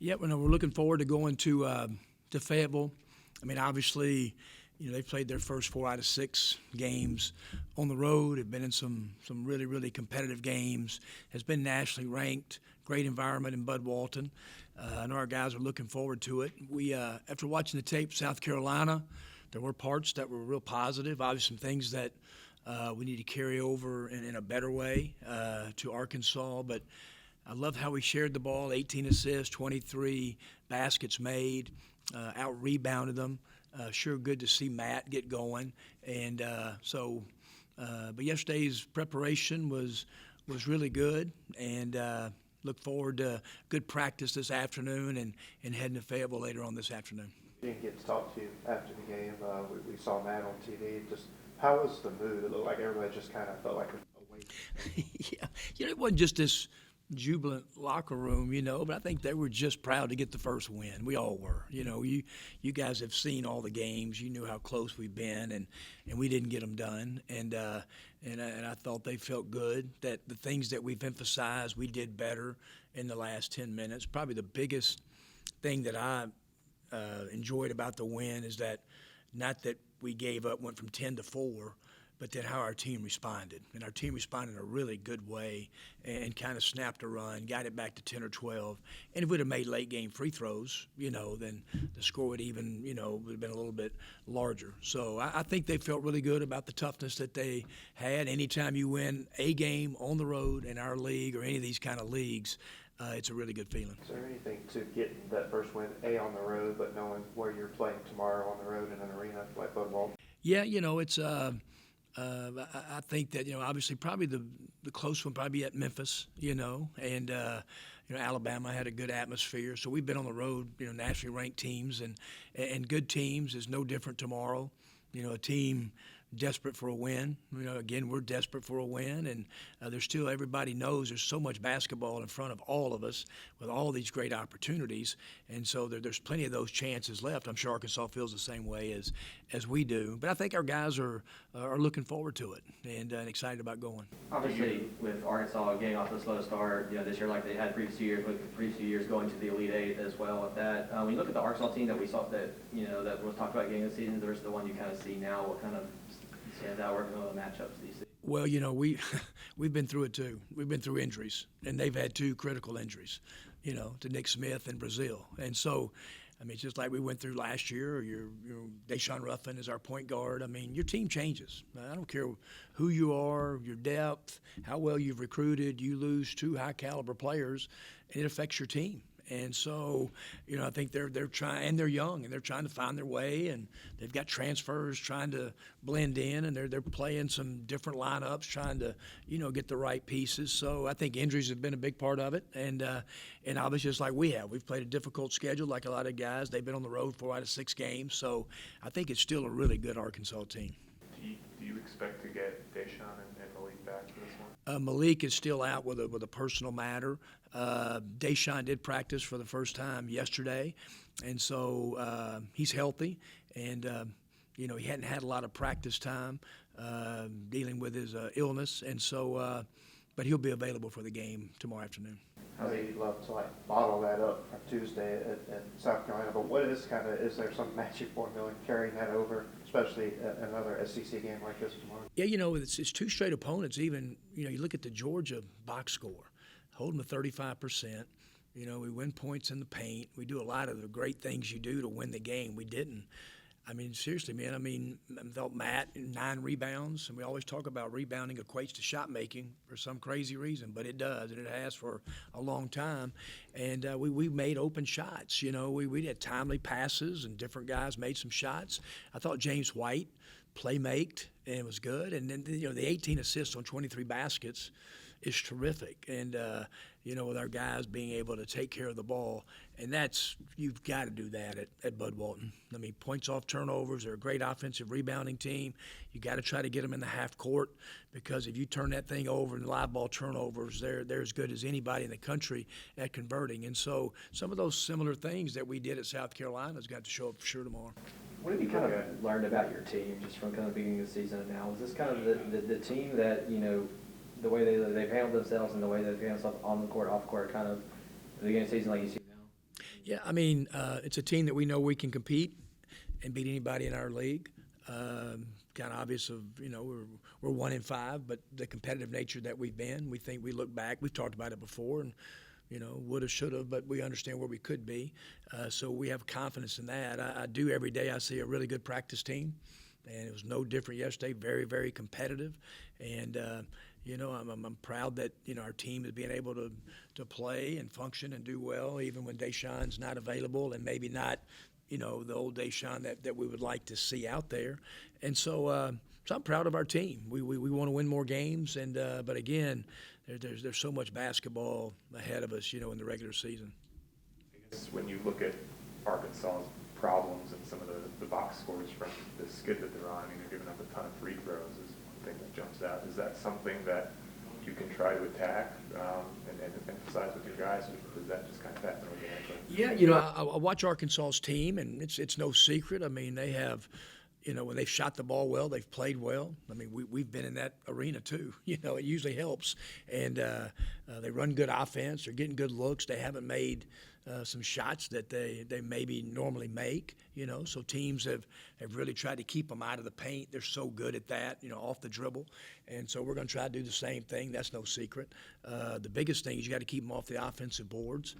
Yeah, well, no, we're looking forward to going to Fayetteville. I mean, obviously, they've played their first 4 out of 6 games on the road. Have been in some really really competitive games. Has been nationally ranked. Great environment in Bud Walton. I know our guys are looking forward to it. We after watching the tape, South Carolina, there were parts that were real positive. Obviously, some things that we need to carry over in a better way to Arkansas, but. I love how we shared the ball, 18 assists, 23 baskets made, out-rebounded them. Sure good to see Matt get going. And but yesterday's preparation was really good, and look forward to good practice this afternoon and heading to Fayetteville later on this afternoon. Didn't get to talk to you after the game. We saw Matt on TV. Just how was the mood? It looked like everybody just kind of felt like a weight. Yeah, it wasn't just this jubilant locker room, but I think they were just proud to get the first win. We all were. You guys have seen all the games. You knew how close we've been, and we didn't get them done. And I thought they felt good that the things that we've emphasized, we did better in the last 10 minutes. Probably the biggest thing that I enjoyed about the win is that not that we gave up, went from 10 to 4, but then how our team responded. And our team responded in a really good way and kind of snapped a run, got it back to 10 or 12. And if we'd have made late game free throws, then the score would even, would have been a little bit larger. So I think they felt really good about the toughness that they had. Anytime you win a game on the road in our league or any of these kind of leagues, it's a really good feeling. Is there anything to get that first win, on the road, but knowing where you're playing tomorrow on the road in an arena like Bud Walton? Yeah, it's I think that obviously probably the close one probably at Memphis, and Alabama had a good atmosphere. So we've been on the road, nationally ranked teams and good teams is no different tomorrow. A team desperate for a win. Again, we're desperate for a win, and there's still, everybody knows there's so much basketball in front of all of us with all these great opportunities, and so there's plenty of those chances left. I'm sure Arkansas feels the same way as we do, but I think our guys are looking forward to it and excited about going. Obviously, with Arkansas getting off the slow start, this year like they had previous years going to the Elite Eight as well with that. When you look at the Arkansas team that we saw that was talked about getting the season versus the one you kind of see now, what kind of stands out working on the matchups do you see? Well, we've been through it too. We've been through injuries, and they've had 2 critical injuries, to Nick Smith and Brazil. And so, I mean, it's just like we went through last year. Deshaun Ruffin is our point guard. I mean, your team changes. I don't care who you are, your depth, how well you've recruited. You lose 2 high-caliber players, and it affects your team. And so, I think they're trying, and they're young, and they're trying to find their way, and they've got transfers trying to blend in, and they're playing some different lineups, trying to, get the right pieces. So I think injuries have been a big part of it, and obviously just like we have, we've played a difficult schedule like a lot of guys. They've been on the road 4 out of 6 games, so I think it's still a really good Arkansas team. Do you expect to get Deshaun and Malik back for this one? Malik is still out with a personal matter. Deshaun did practice for the first time yesterday, and so he's healthy, and he hadn't had a lot of practice time dealing with his illness, and so but he'll be available for the game tomorrow afternoon. I know you'd love to bottle that up from Tuesday at South Carolina, but is there some magic formula carrying that over, especially another SEC game like this tomorrow? Yeah, it's 2 straight opponents. Even you look at the Georgia box score, hold them to 35%. We win points in the paint. We do a lot of the great things you do to win the game. We didn't. I mean, seriously, man. I thought Matt 9 rebounds, and we always talk about rebounding equates to shot making for some crazy reason, but it does, and it has for a long time. And we made open shots. We had timely passes, and different guys made some shots. I thought James White play-maked, and it was good. And then the 18 assists on 23 baskets is terrific. And with our guys being able to take care of the ball, and you've got to do that at Bud Walton. I mean, points off turnovers. They're a great offensive rebounding team. You got to try to get them in the half court, because if you turn that thing over in live ball turnovers, they're as good as anybody in the country at converting. And so some of those similar things that we did at South Carolina has got to show up for sure tomorrow. What have you kind of learned about your team just from kind of beginning of the season and now? Is this kind of the team that, the way they've handled themselves and the way they've handled themselves on the court, off court, kind of the beginning of the season like you see now? Yeah, I mean, it's a team that we know we can compete and beat anybody in our league. Kind of obvious of, we're 1-5, but the competitive nature that we've been, we think we look back, we've talked about it before, and, woulda, shoulda, but we understand where we could be. So we have confidence in that. I do every day. I see a really good practice team, and it was no different yesterday. Very, very competitive, and I'm proud that our team is being able to play and function and do well, even when Deshaun's not available and maybe not, the old Deshaun that we would like to see out there. And so I'm proud of our team. We want to win more games, and but again, there's so much basketball ahead of us, in the regular season. I guess when you look at Arkansas's problems and some of the box scores from the skid that they're on, I mean, they're giving up a ton of free throws is one thing that jumps out. Is that something that you can try to attack and emphasize with your guys, or does that just kind of happen organically? Yeah, I watch Arkansas's team, and it's no secret. I mean, they have, when they've shot the ball well, they've played well. I mean, we've been in that arena too. It usually helps. And they run good offense. They're getting good looks. They haven't made some shots that they maybe normally make. So teams have really tried to keep them out of the paint. They're so good at that, off the dribble. And so we're going to try to do the same thing. That's no secret. The biggest thing is you got to keep them off the offensive boards.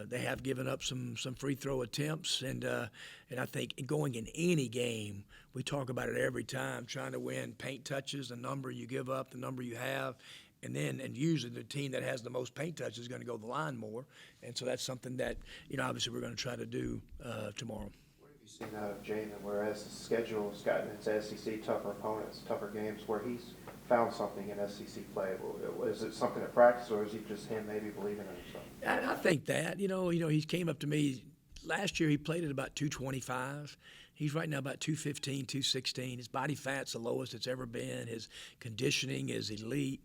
They have given up some free throw attempts, and I think going in any game, we talk about it every time, trying to win paint touches, the number you give up, the number you have, and usually the team that has the most paint touches is going to go the line more, and so that's something that obviously we're going to try to do tomorrow. What have you seen out of Jamin, whereas the schedule's gotten into SEC tougher opponents, tougher games, where he's found something in SEC play? Is it something at practice, or is he just him maybe believing in himself? I think that, he came up to me last year. He played at about 225. He's right now about 215, 216. His body fat's the lowest it's ever been. His conditioning is elite.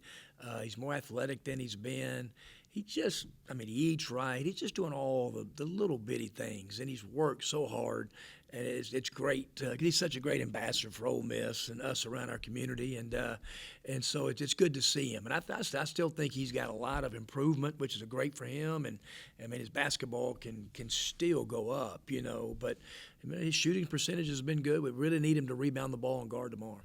He's more athletic than he's been. He eats right. He's just doing all the little bitty things, and he's worked so hard. And it's great. He's such a great ambassador for Ole Miss and us around our community, and so it's good to see him. And I still think he's got a lot of improvement, which is great for him. And I mean, his basketball can still go up, But his shooting percentage has been good. We really need him to rebound the ball and guard tomorrow.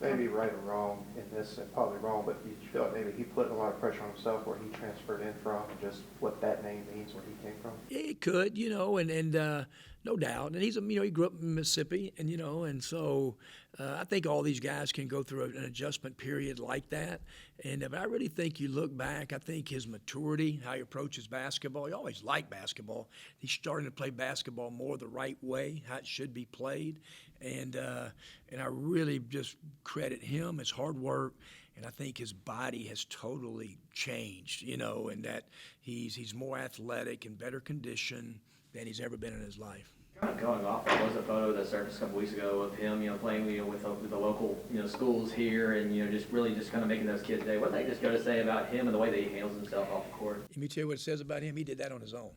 Maybe right or wrong in this, and probably wrong, but do you feel like maybe he put a lot of pressure on himself where he transferred in from, and just what that name means, where he came from? Yeah, it could, and no doubt. And he's he grew up in Mississippi, and so I think all these guys can go through an adjustment period like that. And if I really think you look back, I think his maturity, how he approaches basketball, he always liked basketball. He's starting to play basketball more the right way, how it should be played. And I really just credit him, his hard work, and I think his body has totally changed, and that he's more athletic and better condition than he's ever been in his life. Kind of going off, there was a photo that surfaced a couple weeks ago of him, playing, with the local, schools here, and just really just kind of making those kids' day. What did they just go to say about him and the way that he handles himself off the court? Let me tell you what it says about him. He did that on his own.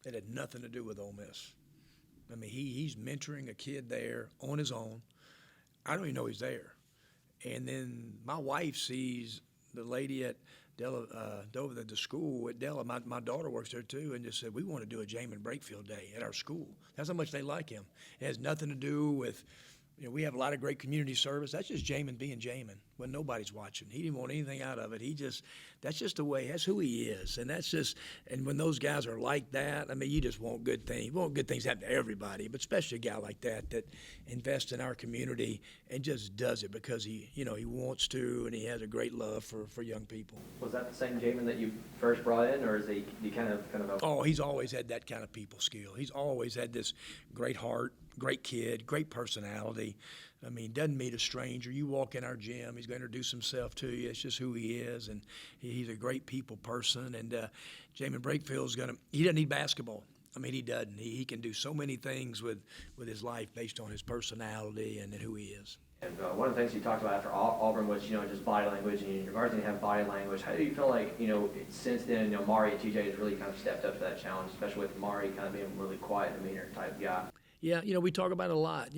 It had nothing to do with Ole Miss. I mean, he's mentoring a kid there on his own. I don't even know he's there. And then my wife sees the lady at Della, Dover at the school at Della. My daughter works there too, and just said, we want to do a Jamin Brakefield Day at our school. That's how much they like him. It has nothing to do with, we have a lot of great community service. That's just Jamin being Jamin when nobody's watching. He didn't want anything out of it. That's just the way, that's who he is. And when those guys are like that, I mean, you just want good things. You want good things to happen to everybody, but especially a guy like that invests in our community and just does it because he wants to, and he has a great love for young people. Was that the same Jamin that you first brought in, or is he kind of Oh, he's always had that kind of people skill. He's always had this great heart, great kid, great personality. I mean, doesn't meet a stranger. You walk in our gym, he's going to introduce himself to you. It's just who he is, and he's a great people person. And Jamin Brakefield's he doesn't need basketball. I mean, he doesn't. He can do so many things with his life based on his personality and who he is. And one of the things you talked about after Auburn was, just body language, and your guards didn't have body language. How do you feel like, since then, Mari and TJ has really kind of stepped up to that challenge, especially with Mari kind of being a really quiet demeanor type guy? Yeah, we talk about it a lot.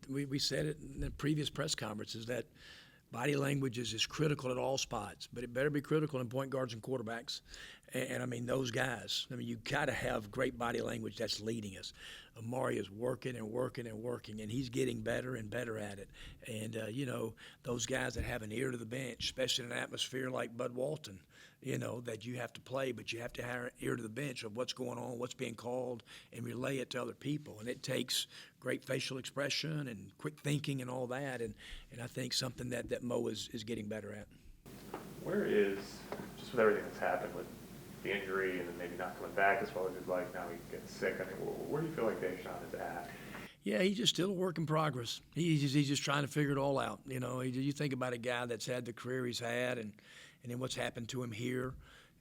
We said it in the previous press conferences that body language is critical at all spots, but it better be critical in point guards and quarterbacks. And I mean, those guys, I mean, you got to have great body language that's leading us. Amari is working and working and working, and he's getting better and better at it. And, you know, those guys that have an ear to the bench, especially in an atmosphere like Bud Walton, you know, that you have to play, but you have to have an ear to the bench of what's going on, what's being called, and relay it to other people. And it takes great facial expression and quick thinking and all that. And I think something that Mo is getting better at. Where is, just with everything that's happened with the injury and then maybe not coming back as well as he'd like, now he gets sick, I mean, where do you feel like Deshaun is at? Yeah, he's just still a work in progress. He's just trying to figure it all out. You know, you think about a guy that's had the career he's had, and then what's happened to him here,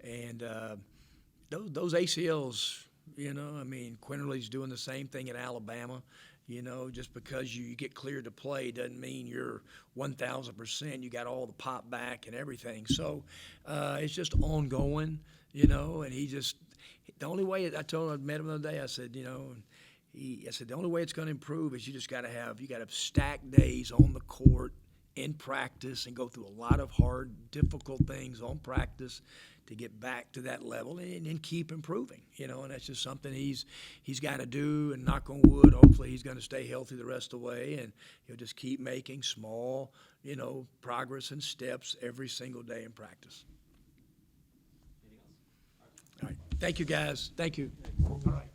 and those ACLs. You know, I mean, Quinterly's doing the same thing at Alabama. You know, just because you get cleared to play doesn't mean you're 1,000%. You got all the pop back and everything. So it's just ongoing. You know, and he just the only way I met him the other day. I said, you know. I said, the only way it's going to improve is you got to have stacked days on the court in practice and go through a lot of hard, difficult things on practice to get back to that level and keep improving, you know, and that's just something he's got to do, and knock on wood, hopefully he's going to stay healthy the rest of the way, and he'll just keep making small, you know, progress and steps every single day in practice. All right. Thank you, guys. Thank you. All right.